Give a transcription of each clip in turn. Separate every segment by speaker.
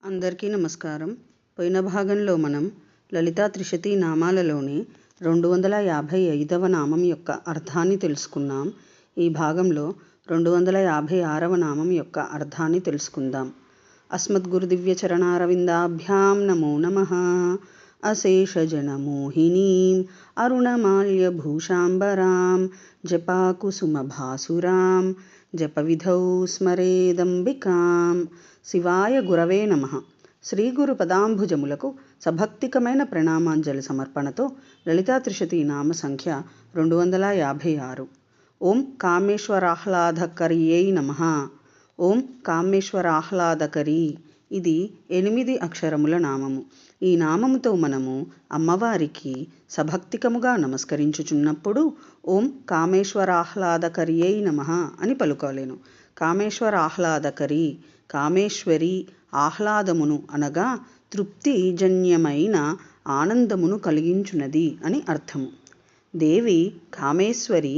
Speaker 1: అందరికీ నమస్కారం. పోయిన భాగంలో మనం లలితా త్రిశతి నామాలలోని 255వ నామం యొక్క అర్థాన్ని తెలుసుకున్నాం. ఈ భాగంలో 256వ నామం యొక్క అర్థాన్ని తెలుసుకుందాం. అస్మద్గురు దివ్య చరణారవిందాభ్యాం నమో నమః. అశేషజనమోహినీం అరుణమాల్యభూషాంబరాం జపాకుసుమభాసురాం జపవిధౌ స్మరేదంబికాం. శివాయ గురవే నమః. శ్రీ గురు పదాంభుజములకు సభక్తికమైన ప్రణామాంజలి సమర్పణతో లలితా త్రిశతి నామ సంఖ్య 256. ఓం కామేశ్వరాహ్లాదకర్యై నమః. ఓం కామేశ్వరాహ్లాదకరి. ఇది 8 అక్షరముల నామము. ఈ నామముతో మనము అమ్మవారికి సభక్తికముగా నమస్కరించుచున్నప్పుడు ఓం కామేశ్వరాహ్లాదకర్యై నమః అని పలుకోలేను. కామేశ్వరాహ్లాదకరి, కామేశ్వరి, ఆహ్లాదమును అనగా తృప్తిజన్యమైన ఆనందమును కలిగించున్నది అని అర్థము. దేవి కామేశ్వరి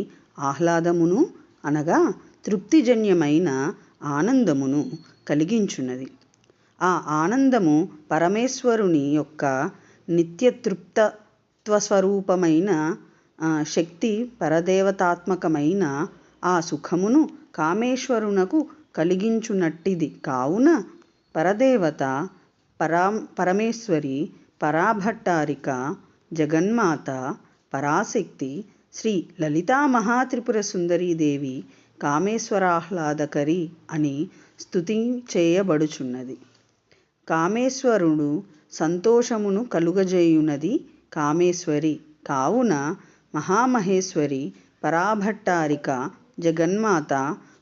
Speaker 1: ఆహ్లాదమును అనగా తృప్తిజన్యమైన ఆనందమును కలిగించున్నది. ఆ ఆనందము పరమేశ్వరుని యొక్క నిత్యతృప్తత్వస్వరూపమైన శక్తి పరదేవతాత్మకమైన ఆ సుఖమును కామేశ్వరునకు కలిగించునట్టిది. కావున పరదేవత పరమేశ్వరి, పరాభట్టారిక, జగన్మాత, పరాశక్తి శ్రీ లలితా మహాత్రిపుర సుందరీదేవి కామేశ్వరాహ్లాదకరి అని స్తుతి చేయబడుచున్నది. కామేశ్వరుడు సంతోషమును కలుగజేయునది కామేశ్వరి. కావున మహామహేశ్వరి, పరాభట్టారిక, జగన్మాత,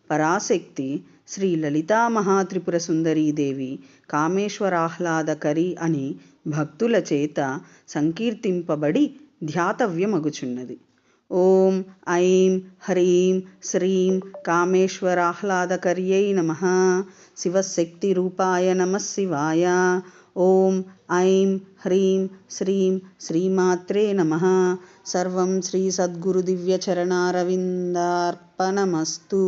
Speaker 1: పరాశక్తి శ్రీ లలితా మహాత్రిపుర సుందరీదేవి కామేశ్వరాహ్లాదకరి అని భక్తుల చేత సంకీర్తింపబడి ధ్యాతవ్యమగుచున్నది. ఓం ఐం హ్రీం శ్రీం కామేశ్వరాహ్లాదకర్యై నమః. శివశక్తి రూపాయ నమః శివాయ. ఓం ఐం హ్రీం శ్రీం శ్రీమాత్రే నమః. సర్వం శ్రీ సద్గురు దివ్య చరణారవిందార్పణమస్తు.